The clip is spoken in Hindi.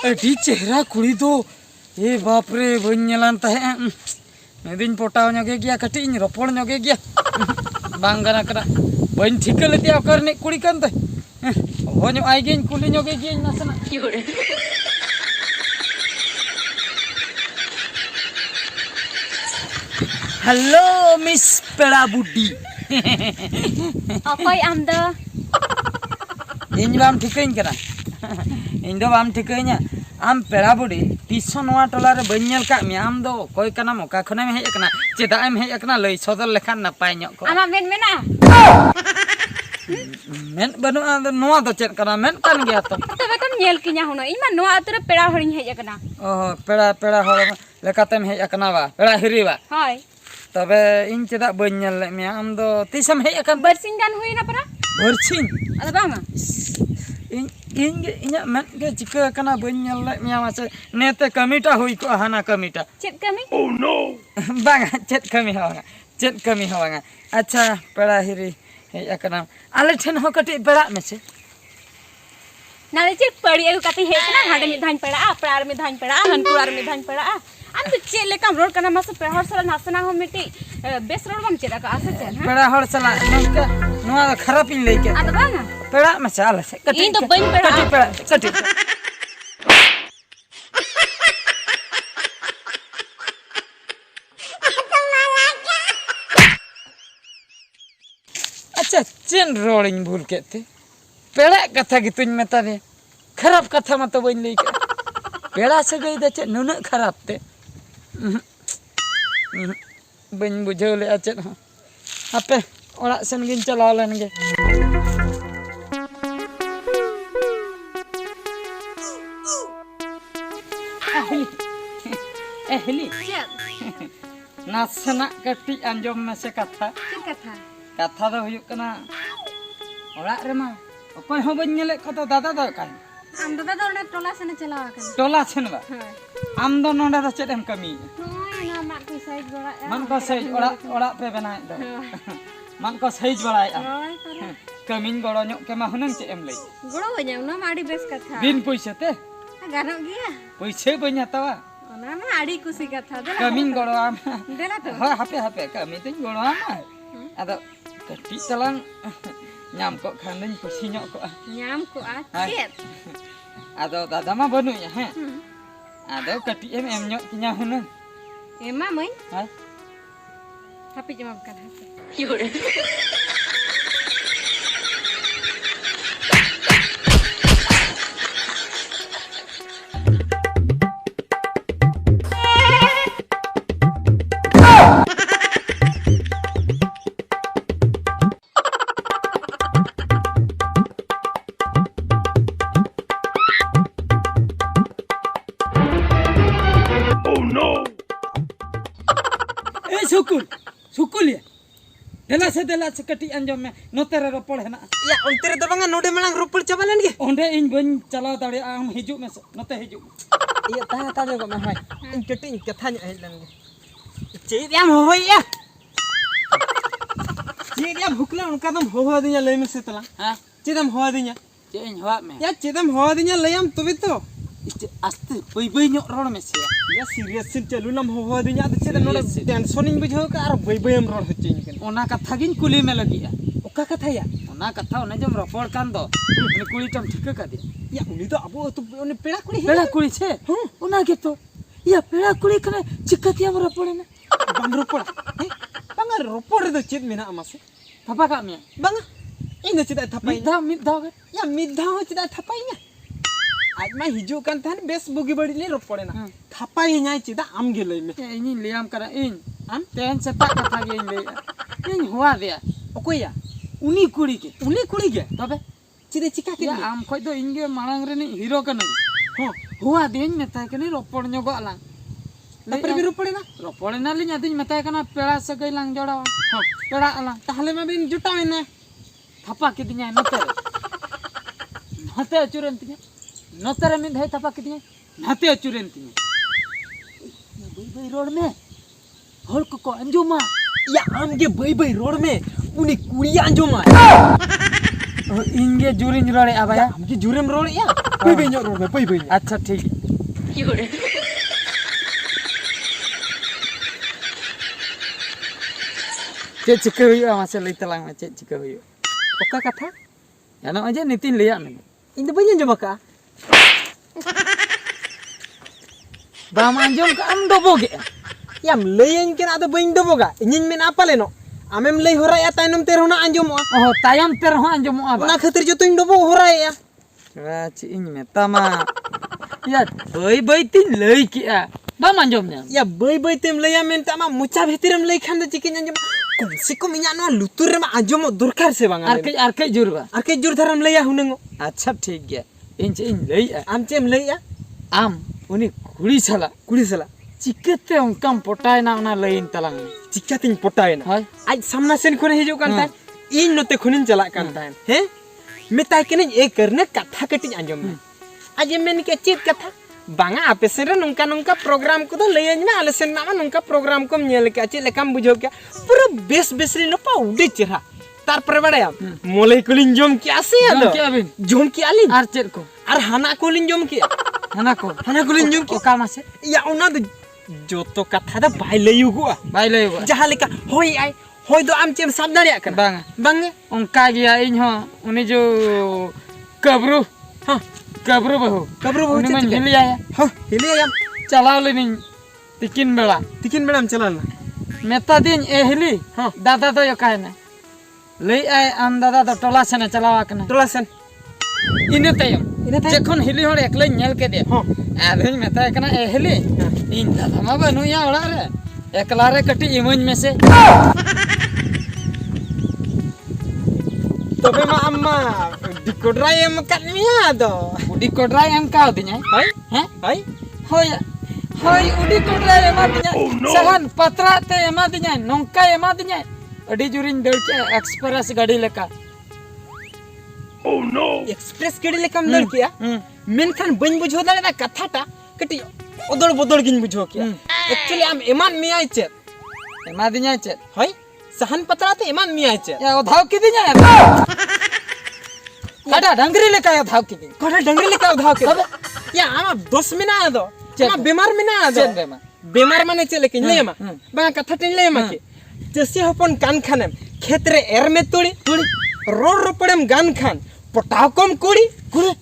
अड़ी चेहरा कुड़ी दो ए बाप रे बन नेलान तहे मेदिन पोटाव नगे गया कटी रपड़ नगे गया बांग गना करा बन ठिक लेते ओकर ने कुड़ी कान तहे हो नो आई गेन कुली नगे गया नासना हेलो मिस पेड़ा बुड्डी अकोय आम द इन बाम ठिकइन करा इन दो बाम ठिकइnya आम पेड़ा बुड्डी तीसो नवा टोला रे बन नेल का मी आम दो कोय कना मोका खने हेज कना चेदा एम हेज कना लई सदर लेखान नपाय ᱧᱚᱜ को आमा मेन मेना मेन बनु नवा दो चेद कना मेन कान गया तो तबे तुम नेल किnya हुनो इन मा नवा अतरे पेड़ा हरिन हेज कना ओ पेड़ा पेड़ा हर लेकातेम हेज कना बा पेड़ा हिरी बा हाय तबे इन चेदा बन नेल ले मी आम दो तीसम हेज कन बरसिन गान हुइना परा बरसिन अदा बांगा इnya men ge चिका कना बन नेल ले मी मासे नेते कमिटा हुई को हाना कमिटा चेत कमी ओ नो बांगा चेत कमी हवांगा चेत कमी हवांगा अच्छा पेड़ा हिरी हेज कना आले ठेन हो कटी पेड़ा में से नाले चेत पड़ी एगु कति हेज कना हाडे में धान पेड़ा प्रार में धान पेड़ा हनकुआर में धान पेड़ा आम तो चेत लेकम रोड कना मासे पेहर सला नासना हो मिटी बेस रोड बम चेदा का आसे चेन पेड़ा हर सला नका नवा खराब इन लेके अदा बांगा पेड़ा में से आले से कटी इन तो बन पेड़ा कटी पेड़ा कटी अच्छा चेन रोलिंग भूल के थे पेड़ा कथा गितुन मेता दे खराब कथा मत बन लेके पेड़ा से गई दे चेन नुन खराब ते बन बुझो ले चेन आपे ओड़ा सेन गिन चलाव लेन गे एहली चेत नासना कटी अंजम में से कथा चेत कथा कथा दो हुयुक कना ओड़ा रेमा अकोय हो बन नेले को तो दादा दो काई आम दादा दौड़े टोला से चलावा कना टोला छन बा हाय आम दो नोंडा दो चेद एम कमी नोय ना मा की साइज गोड़ा मन को सही ओड़ा ओड़ा पे बनाय दो मन को सही बड़ाय रोय करे कमिन गड़ो ᱧᱚᱜ के मा हुनंग चे एम लई गोड़ो बजाव ना माड़ी बेस कथा बिन पैसे ते गानो गया पैसे बन हतावा ओना मा आड़ी कुसी कथा देला कमिन गड़ो आम देला तो हा हापे हापे कमी तिन गड़ो आम आदो कटी तलांग ᱧᱟᱢ को खान दिन खुशी ᱧᱚᱜ को ᱧᱟᱢ को आ चेत आदो दादा मा बनुया हैं आदो कटी एम ᱧᱚᱜ किnya हुनंग एमा मई हाय हापी जमाब कर सुकुल सुकुल या देला से कटी अंजम में नोते रे रोपड़ हेना या उनते रे दबंगा नोडे मलांग रोपड़ चाबालन गे ओंडे इन बन चलाव दाड़े आम हिजु में से नोते हिजु या ताना ताजे को मैं हाय इन कटी इन कथा ᱧ हेलन गे चेद याम होय या चेद याम हुकला उनका दम हो दिया लय में से तला हां चेदम हो दिया जे इन हवा में या चेदम हो दिया लयम तबे तो इस्ते आस्ते बई बई ᱧᱚᱜ रोड में से या सीरियस सिन चलू लम हो दिया तो चेद नोडे टेंशन इन बुझो का और बई बई हम रोड होचिन के ओना कथा गिन कुली में लगिया ओका कथा या ओना कथा ओने जम रोपड़ कान दो उनी कुली टम ठीक का दे या उनी तो अब तो उनी पेड़ा कुड़ी पेड़ा कुली छे ओना के तो या पेड़ा कुली कने चिकती हम रोपड़ ना बंग रोपड़ बंग रोपड़ दो चेद मेना अमासे थापा का मिया बंग इन चेद थपाई मिद धाव या मिद्धा हो चेद थपाई आज मैं हिजू कान थान बेस बुगी बड़ी ले रोपड़े ना थपाई न्याय चेदा आम गे लई में इन लियाम करा इन आम तेन से ता कथा गे इन ले इन हुआ दे ओकोया उनी कुड़ी के गे तबे चेदे चिका के या आम खोय दो इन गे मांग रे हीरो कने हो हुआ देन मेता कने रोपड़ ᱧᱚᱜ आलांग तपर भी रोपड़े ना लिंग अदिन मेता कना पेड़ा सगई लांग जोड़ावा हां पेड़ा आलांग ताहले में बिन जुटावे ना थपा के दिया नते अचुरन तिया नते रे में धाय थपा के दिया नते अचुरन तिया बई बई रोड में हर को अंजुमा या आम के बई बई रोड में उनी कुड़िया अंजोमा इनगे जुरिन रोड़े आबाया आम के जुरेम रोड या बई बई रोड में बई बई अच्छा ठीक चे चिका हुआ मासे लई तलांग में चे चिका हुआ ओका कथा यानो अजे नितिन लिया में इन दो बई अंजोमा का बाम अंजोम का am doboge या हम लयन के ना तो बई दबोगा इनिन में ना पाले नो आमेम लई होरा या ताइनम तेर होना अंजोमो oh tayam ter ho anjom aba ना खातिर जो तो इन दबो होरा या ची इन में तमा या बई बई तीन लई किया बाम अंजom nya या बई बई तेम लया मेन तामा मुचा भीतरम लई खान दो चिकिन अंजोम कम से कम इना नो लुतुर रे मा अंजोमो दरकार से बांगा आर के जुरबा आर के जुर धरम लया हुनंगो अच्छा ठीक गया इन चे इन लई आम चेम लया am uni kuri sala कुड़ी सला चिकते उनकम पोटाय ना उना लईन तलांग चिक्का तिन पटायना हाय आज सामना सेन खोने हिजो कान था इन नोते खोनिन चला कान था हैं मेताय केने ए करने कथा कटिन अंजोम आज मेन के चीत कथा बांगा आपे सेरे नंका नंका प्रोग्राम को तो लयन ना आले सेन नामा नंका प्रोग्राम को नेल के चे लेकम बुझो के पूरा बेस बेसरी न पा उडे चेरा तार पर बड़ाया मोले कुलिन जोम के आसे जोम आलो के अबिन जोम के आलिन आर चेर को आर हाना कुलिन जोम के हना कुलिन जोम के का मासे या उना जो तो कथा दा बाय लयुगुआ बाय लईबा जहां लेका होय आय होय दो आम चेम साब दाड़िया कना बांगा बांगे उनका गया इन हो उनी जो कब्रू हां कब्रू बहु कब्रू बहु उनी मन चेत हिली आया हां हिले याम चलाव लेनी तिकिन बेला तिकिन मैडम चला ना मेता दिन ए हिली हाँ। दादा तो यो कायना लई आय आम दादा तो टोला से चलावा कना टोला सन इने तयम इने तायम? जखन हिली होड़ एकले नेल के दे हां आधे मेता कना ए हिली इन दादा मा बनु या ओड़ा रे एकला रे कटी इमन में से तबे मा अम्मा डिकोडरा एम कनिया दो उडी कोडरा एम का दिnya हाय हैं हाय होय होय उडी कोडरा एमा दिnya sahan patra te एमा दिnya नोंका एमा दिnya अडी जुरिन दड़ के एक्सप्रेस गाड़ी लेका एक्सप्रेस केडी लेकम दड़ किया मेनखान बन बुझो दाले ना कथाटा कटी ओदड़ बदड़ गिन बुझो किया एक्चुअली आम एमान मियाय चेत एमा दिnya चे हाय सहन पतरा ते एमान मियाय चेत या ओधाव की दिnya काटा डंगरी लेका ओधाव की दिnya कोडा डंगरी लेका उधाव के या आमा 10 मिना दो आमा बीमार मिना दो चेन बेमा बेमार माने चे लेकिन लेमा बा कथा टिन लेमा के जैसे हपन कान खानेम खेत रे एर में तुड़ी तुड़ी रोड रोपड़ेम गान खान पटाव कम कुड़ी कुड़ी